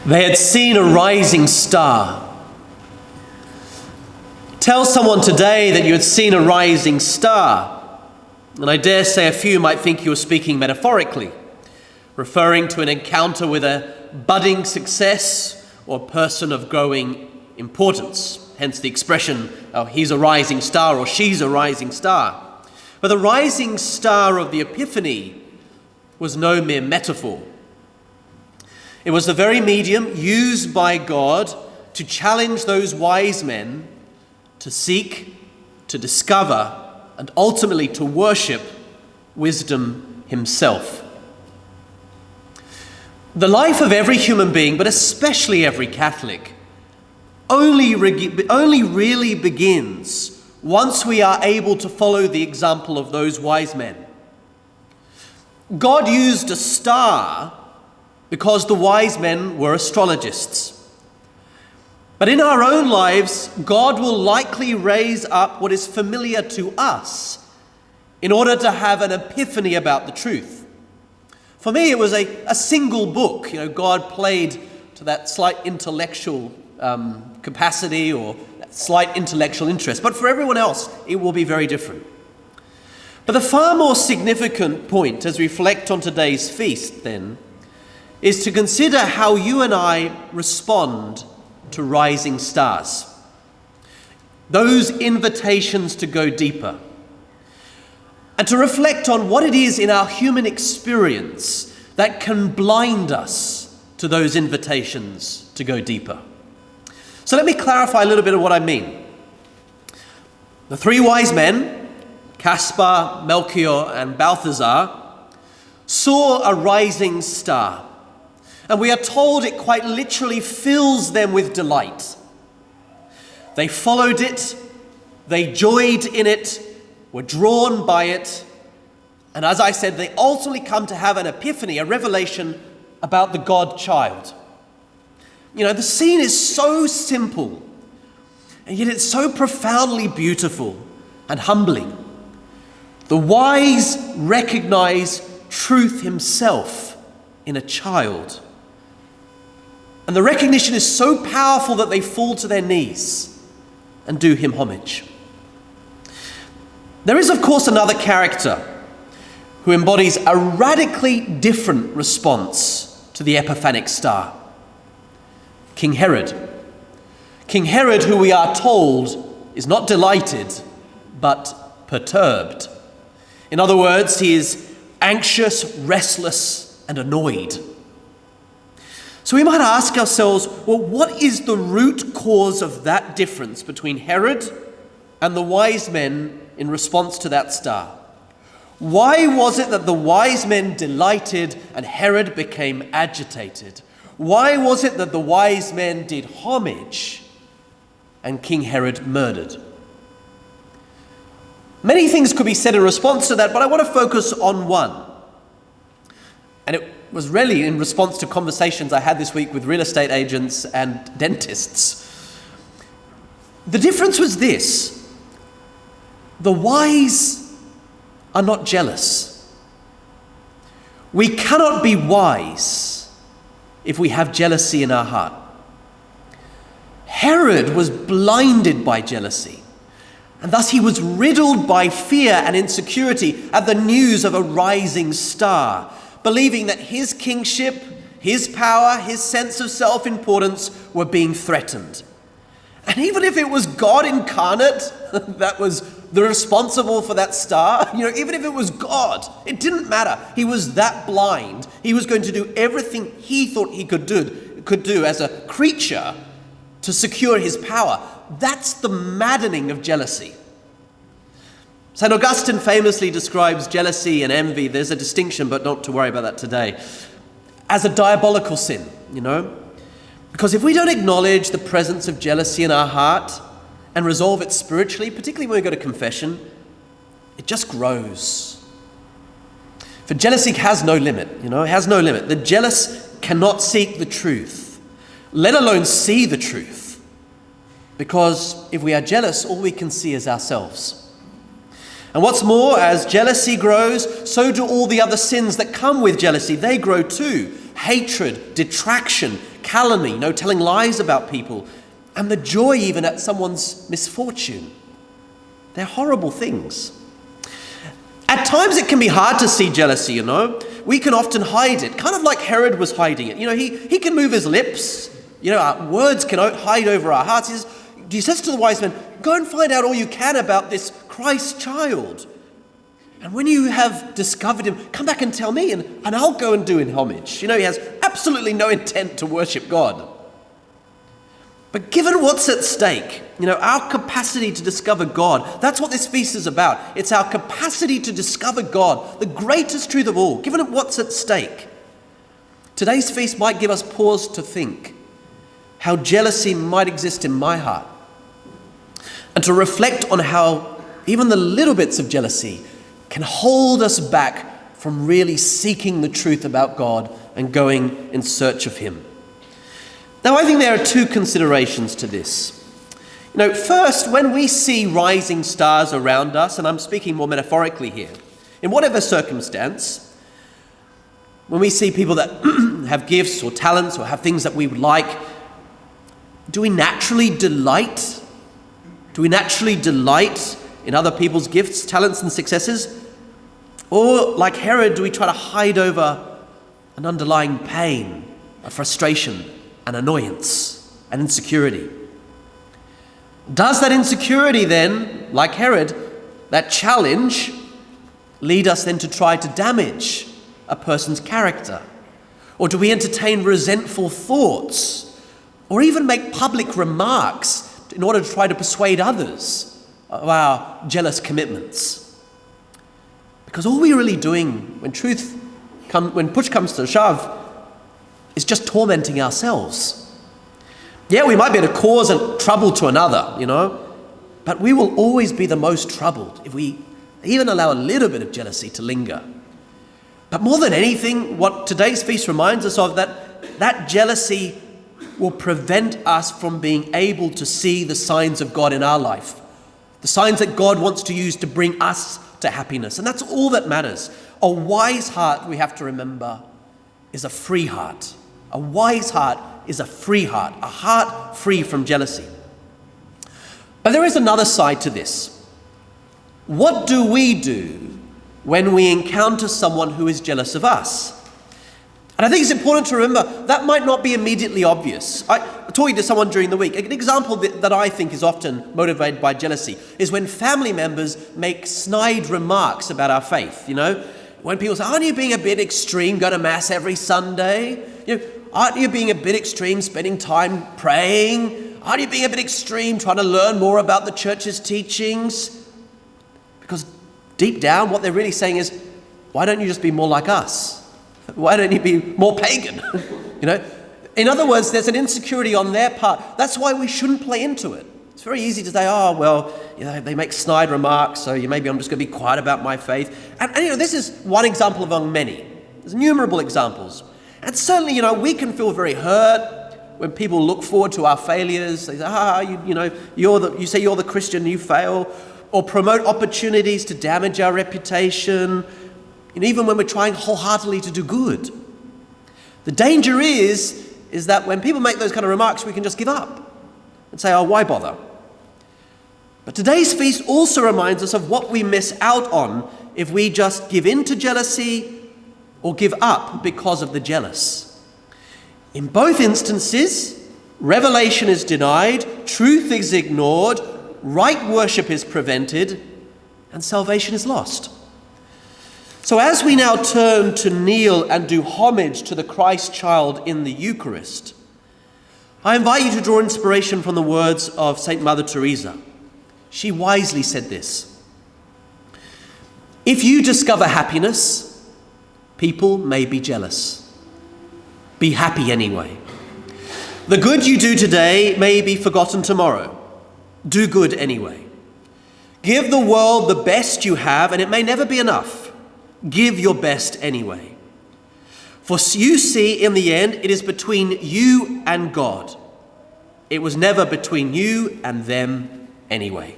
They had seen a rising star. Tell someone today that you had seen a rising star, and I dare say a few might think you were speaking metaphorically, referring to an encounter with a budding success or person of growing importance. Hence the expression, oh, he's a rising star or she's a rising star. But the rising star of the Epiphany was no mere metaphor. It was the very medium used by God to challenge those wise men to seek, to discover, and ultimately to worship wisdom himself. The life of every human being, but especially every Catholic, only really begins once we are able to follow the example of those wise men. God used a star because the wise men were astrologists. But in our own lives, God will likely raise up what is familiar to us in order to have an epiphany about the truth. For me, it was a single book. God played to that slight intellectual capacity or that slight intellectual interest. But for everyone else, it will be very different. But the far more significant point as we reflect on today's feast, then, is to consider how you and I respond to rising stars. Those invitations to go deeper. And to reflect on what it is in our human experience that can blind us to those invitations to go deeper. So let me clarify a little bit of what I mean. The three wise men, Caspar, Melchior, and Balthazar, saw a rising star. And we are told it quite literally fills them with delight. They followed it, they joyed in it, were drawn by it, and as I said, they ultimately come to have an epiphany, a revelation about the God-child. The scene is so simple, and yet it's so profoundly beautiful and humbling. The wise recognize truth himself in a child. And the recognition is so powerful that they fall to their knees and do him homage. There is, of course, another character who embodies a radically different response to the epiphanic star. King Herod. King Herod, who we are told is not delighted, but perturbed. In other words, he is anxious, restless, and annoyed. So we might ask ourselves, well, what is the root cause of that difference between Herod and the wise men in response to that star? Why was it that the wise men delighted and Herod became agitated? Why was it that the wise men did homage and King Herod murdered? Many things could be said in response to that, but I want to focus on one. And it was really in response to conversations I had this week with real estate agents and dentists. The difference was this: the wise are not jealous. We cannot be wise if we have jealousy in our heart. Herod was blinded by jealousy, and thus he was riddled by fear and insecurity at the news of a rising star, believing that his kingship, his power, his sense of self-importance were being threatened. And even if it was God incarnate that was the responsible for that star, even if it was God, it didn't matter. He was that blind. He was going to do everything he thought he could do as a creature to secure his power. That's the maddening of jealousy. St. Augustine famously describes jealousy and envy, there's a distinction, but not to worry about that today, as a diabolical sin, Because if we don't acknowledge the presence of jealousy in our heart and resolve it spiritually, particularly when we go to confession, it just grows. For jealousy has no limit, it has no limit. The jealous cannot seek the truth, let alone see the truth. Because if we are jealous, all we can see is ourselves. And what's more, as jealousy grows, so do all the other sins that come with jealousy. They grow too. Hatred, detraction, calumny, telling lies about people, and the joy even at someone's misfortune. They're horrible things. At times it can be hard to see jealousy, We can often hide it, kind of like Herod was hiding it. He can move his lips. Our words can hide over our hearts. He says to the wise men, go and find out all you can about this Christ child. And when you have discovered him, come back and tell me, and I'll go and do him homage. He has absolutely no intent to worship God. But given what's at stake, our capacity to discover God, that's what this feast is about. It's our capacity to discover God, the greatest truth of all. Given what's at stake, today's feast might give us pause to think how jealousy might exist in my heart, and to reflect on how even the little bits of jealousy can hold us back from really seeking the truth about God and going in search of him. Now, I think there are two considerations to this. First, when we see rising stars around us, and I'm speaking more metaphorically here, in whatever circumstance, when we see people that have gifts or talents or have things that we would like, do we naturally delight? Do we naturally delight in other people's gifts, talents, and successes? Or, like Herod, do we try to hide over an underlying pain, a frustration, an annoyance, an insecurity? Does that insecurity then, like Herod, that challenge, lead us then to try to damage a person's character? Or do we entertain resentful thoughts? Or even make public remarks in order to try to persuade others of our jealous commitments? Because all we're really doing when push comes to shove is just tormenting ourselves. Yeah, we might be able to cause trouble to another, but we will always be the most troubled if we even allow a little bit of jealousy to linger. But more than anything, what today's feast reminds us of, that jealousy will prevent us from being able to see the signs of God in our life, the signs that God wants to use to bring us to happiness. And that's all that matters. A wise heart, we have to remember, is a free heart. A wise heart is a free heart, a heart free from jealousy. But there is another side to this. What do we do when we encounter someone who is jealous of us? And I think it's important to remember that might not be immediately obvious. I talking to someone during the week, an example that I think is often motivated by jealousy is when family members make snide remarks about our faith. When people say, aren't you being a bit extreme, go to mass every Sunday? Aren't you being a bit extreme, spending time praying? Aren't you being a bit extreme, trying to learn more about the church's teachings? Because deep down, what they're really saying is, why don't you just be more like us? Why don't you be more pagan? In other words, there's an insecurity on their part. That's why we shouldn't play into it. It's very easy to say, they make snide remarks, so maybe I'm just going to be quiet about my faith. And this is one example among many. There's innumerable examples. And certainly, we can feel very hurt when people look forward to our failures. They say, you say you're the Christian, you fail. Or promote opportunities to damage our reputation. Even when we're trying wholeheartedly to do good. The danger is that when people make those kind of remarks, we can just give up and say, why bother? But today's feast also reminds us of what we miss out on if we just give in to jealousy or give up because of the jealous. In both instances, revelation is denied, truth is ignored, right worship is prevented, and salvation is lost. So as we now turn to kneel and do homage to the Christ child in the Eucharist, I invite you to draw inspiration from the words of St. Mother Teresa. She wisely said this: if you discover happiness, people may be jealous. Be happy anyway. The good you do today may be forgotten tomorrow. Do good anyway. Give the world the best you have, and it may never be enough. Give your best anyway. For you see, in the end, it is between you and God. It was never between you and them anyway.